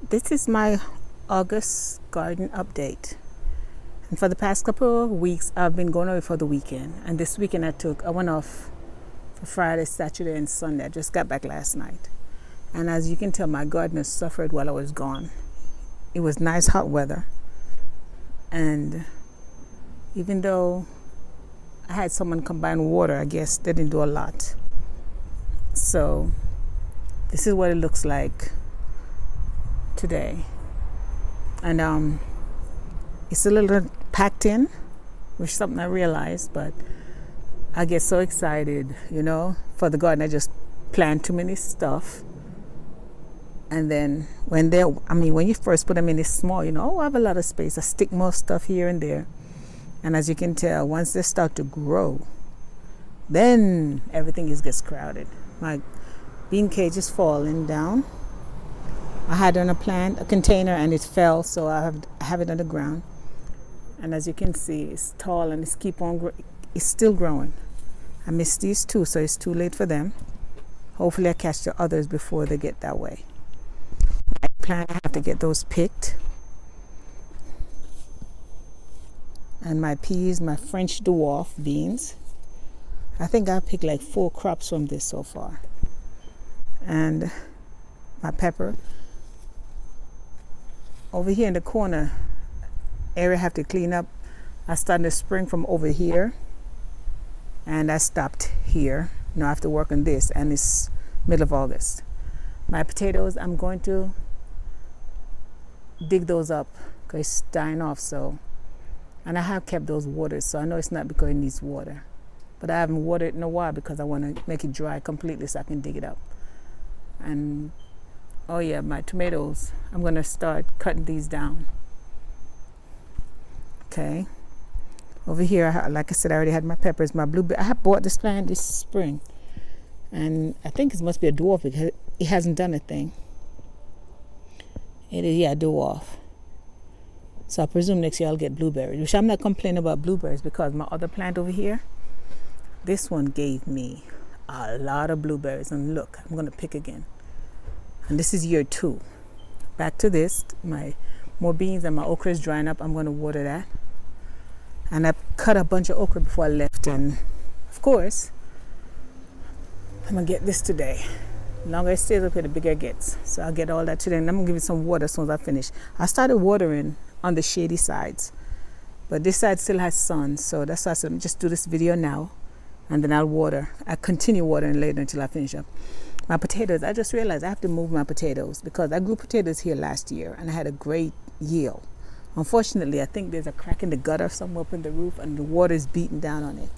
This is my August garden update. And for the past couple of weeks, I've been going away for the weekend. And this weekend I went off for Friday, Saturday, and Sunday. I just got back last night. And as you can tell, my garden has suffered while I was gone. It was nice hot weather. And even though I had someone combine water, I guess they didn't do a lot. So this is what it looks like today. And it's a little packed in, which is something I realized, but I get so excited, for the garden. I just plant too many stuff. And then when you first put them in, it's small, I have a lot of space. I stick more stuff here and there. And as you can tell, once they start to grow, then everything gets crowded. My bean cage is falling down. I had on a container, and it fell, so I have it on the ground. And as you can see, it's tall and it's still growing. I missed these two, so it's too late for them. Hopefully I catch the others before they get that way. My plant, I have to get those picked. And my peas, my French dwarf beans. I think I picked like 4 crops from this so far. And my pepper. Over here in the corner area I have to clean up. I started to spring from over here, and I stopped here. Now I have to work on this, and it's middle of August. My potatoes, I'm going to dig those up because it's dying off. And I have kept those watered, so I know it's not because it needs water. But I haven't watered it in a while because I want to make it dry completely so I can dig it up. And oh yeah, my tomatoes, I'm going to start cutting these down. Okay. Over here, like I said, I already had my peppers, my blueberry. I have bought this plant this spring. And I think it must be a dwarf because it hasn't done a thing. It is, yeah, dwarf. So I presume next year I'll get blueberries, which I'm not complaining about blueberries because my other plant over here, this one gave me a lot of blueberries. And look, I'm going to pick again. And this is year 2. Back to this, my more beans and my okra is drying up. I'm going to water that. And I cut a bunch of okra before I left. And of course, I'm going to get this today. The longer it stays up here, the bigger it gets. So I'll get all that today. And I'm going to give it some water as soon as I finish. I started watering on the shady sides. But this side still has sun. So that's why I said just do this video now. And then I'll water. I'll continue watering later until I finish up. My potatoes, I just realized I have to move my potatoes because I grew potatoes here last year and I had a great yield. Unfortunately, I think there's a crack in the gutter somewhere up in the roof and the water is beating down on it.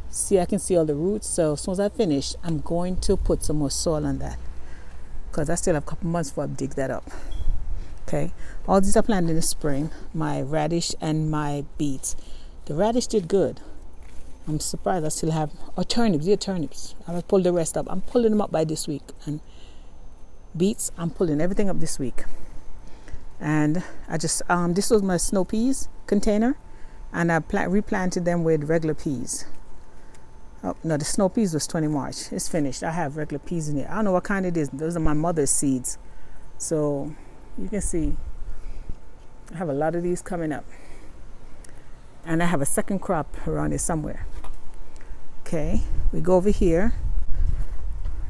See, I can see all the roots. So as soon as I finish, I'm going to put some more soil on that because I still have a couple months before I dig that up. Okay, all these are planted in the spring, my radish and my beets. The radish did good. I'm surprised I still have turnips. I will pull the rest up. I'm pulling them up by this week. And beets, I'm pulling everything up this week. And I just, this was my snow peas container. And I replanted them with regular peas. Oh, no, the snow peas was 20 March. It's finished. I have regular peas in here. I don't know what kind it is. Those are my mother's seeds. So you can see I have a lot of these coming up. And I have a second crop around here somewhere. Okay, we go over here.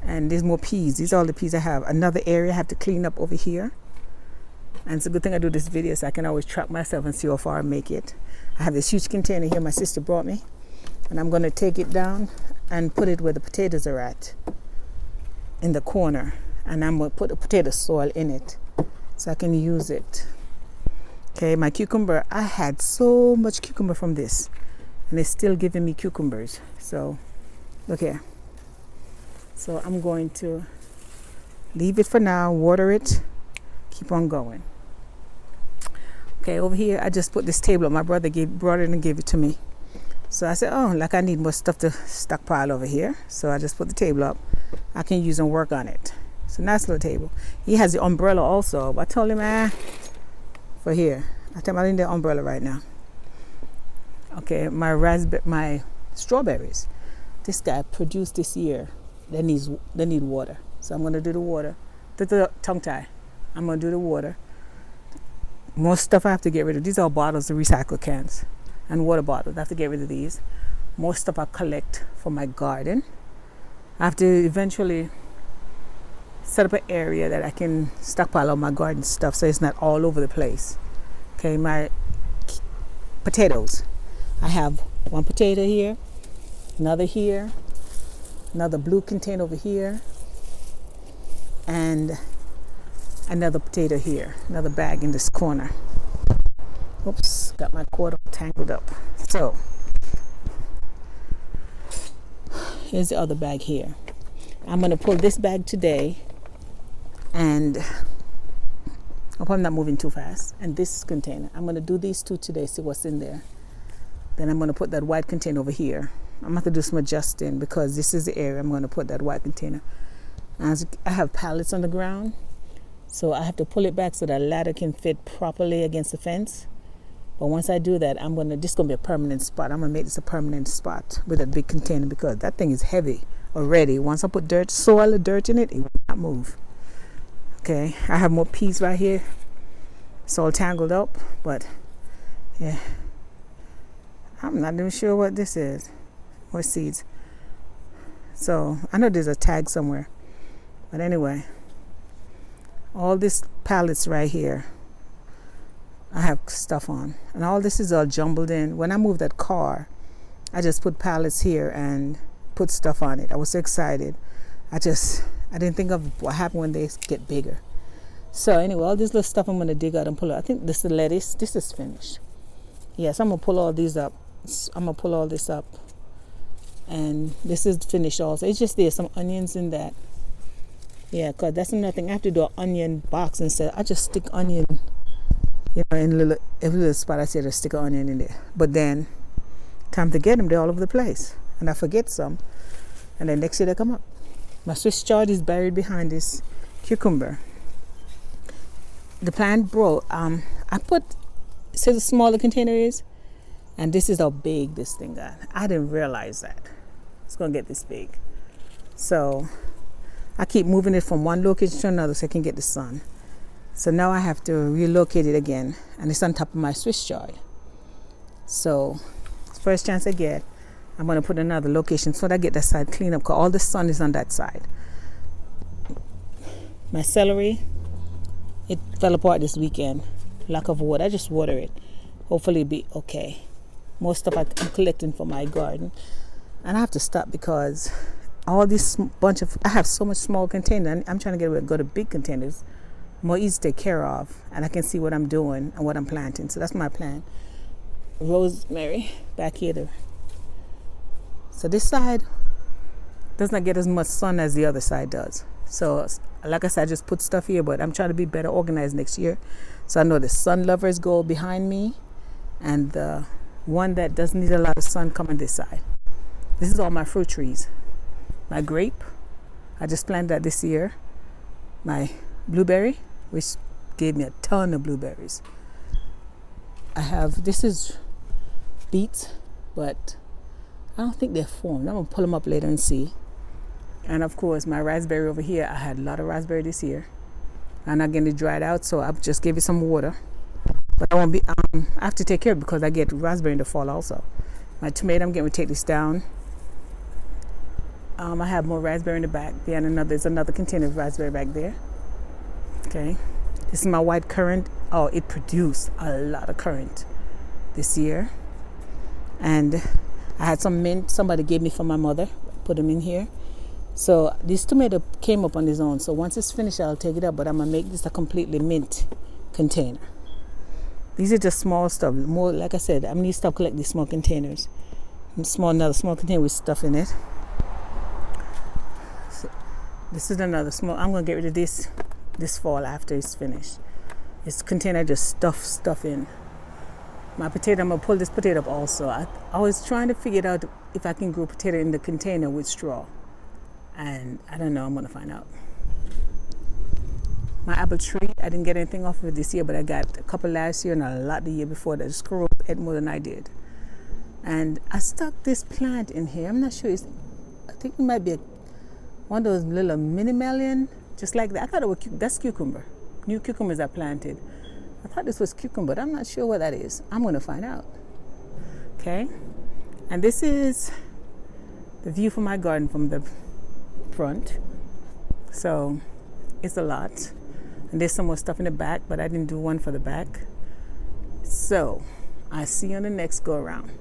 And there's more peas. These are all the peas I have. Another area I have to clean up over here. And it's a good thing I do this video so I can always track myself and see how far I make it. I have this huge container here my sister brought me. And I'm going to take it down and put it where the potatoes are at. In the corner. And I'm going to put the potato soil in it so I can use it. Okay, my cucumber, I had so much cucumber from this. And it's still giving me cucumbers. So, look here. So I'm going to leave it for now, water it, keep on going. Okay, over here, I just put this table up. My brother brought it and gave it to me. So I said, I need more stuff to stockpile over here. So I just put the table up. I can use and work on it. It's a nice little table. He has the umbrella also. But I told him, for here. I tell him I need the umbrella right now. Okay, my strawberries. This guy produced this year. They need water. So I'm going to do the water. The tongue tie. I'm gonna do the water. Most stuff I have to get rid of. These are bottles, the recycle cans and water bottles. I have to get rid of these. Most stuff I collect for my garden. I have to eventually set up an area that I can stockpile all my garden stuff so it's not all over the place. Okay, my potatoes. I have one potato here, another here, another blue container over here, and another potato here, another bag in this corner. Oops, got my cord tangled up. So here's the other bag here. I'm going to pull this bag today, and I hope I'm not moving too fast. And this container, I'm going to do these two today, see what's in there. Then I'm going to put that white container over here. I'm going to have to do some adjusting because this is the area I'm going to put that white container. As I have pallets on the ground, so I have to pull it back so that ladder can fit properly against the fence. But once I do that, this is going to be a permanent spot. I'm going to make this a permanent spot with a big container because that thing is heavy already. Once I put soil or dirt in it, it will not move. Okay, I have more peas right here. It's all tangled up, but yeah. I'm not even sure what this is. What seeds. So I know there's a tag somewhere. But anyway, all these pallets right here, I have stuff on. And all this is all jumbled in. When I moved that car, I just put pallets here and put stuff on it. I was so excited. I didn't think of what happened when they get bigger. So anyway, all this little stuff I'm going to dig out and pull out. I think this is lettuce. This is finished. Yes, I'm going to pull all these up. I'm going to pull all this up. And this is finished also. It's just there's some onions in that. Yeah, because that's another thing. I have to do an onion box instead. I just stick onion, in every little spot I say to stick an onion in there. But then, time to get them, they're all over the place. And I forget some. And then next year they come up. My Swiss chard is buried behind this cucumber. The plant broke. I put, see the smaller container is? And this is how big this thing got. I didn't realize that. It's going to get this big. So I keep moving it from one location to another so I can get the sun. So now I have to relocate it again. And it's on top of my Swiss chard. So first chance I get, I'm going to put another location so that I get that side clean up because all the sun is on that side. My celery, it fell apart this weekend. Lack of water. I just water it. Hopefully it'll be okay. Most stuff I'm collecting for my garden. And I have to stop because all this I have so much small containers. I'm trying to go to big containers. More easy to take care of. And I can see what I'm doing and what I'm planting. So that's my plan. Rosemary back here there. So this side does not get as much sun as the other side does. So like I said, I just put stuff here, but I'm trying to be better organized next year. So I know the sun lovers go behind me and the one that doesn't need a lot of sun come on this side. This is all my fruit trees. My grape, I just planted that this year. My blueberry, which gave me a ton of blueberries. This is beets, but I don't think they're formed. I'm going to pull them up later and see. And of course, my raspberry over here, I had a lot of raspberry this year. I'm not getting it dried out, so I just gave it some water. But I won't be, I have to take care of it because I get raspberry in the fall also. My tomato, I'm getting to take this down. I have more raspberry in the back. There's another container of raspberry back there. Okay. This is my white currant. Oh, it produced a lot of currant this year. And I had some mint somebody gave me from my mother. Put them in here. So this tomato came up on its own. So once it's finished, I'll take it up. But I'm going to make this a completely mint container. These are just small stuff. More, like I said, I need to stop collecting these small containers. Another small container with stuff in it. So this is another small. I'm going to get rid of this fall after it's finished. This container just stuff in. My potato, I'm going to pull this potato up also. I was trying to figure out if I can grow potato in the container with straw. And I don't know, I'm going to find out. My apple tree, I didn't get anything off of it this year, but I got a couple last year and a lot the year before. The squirrel ate more than I did. And I stuck this plant in here. I'm not sure. I think it might be one of those little mini melon, just like that. I thought that's cucumber. new cucumbers I planted. I thought this was cucumber, but I'm not sure what that is. I'm going to find out. Okay, and this is the view from my garden from the front. So it's a lot. And there's some more stuff in the back, but I didn't do one for the back. So I see you on the next go around.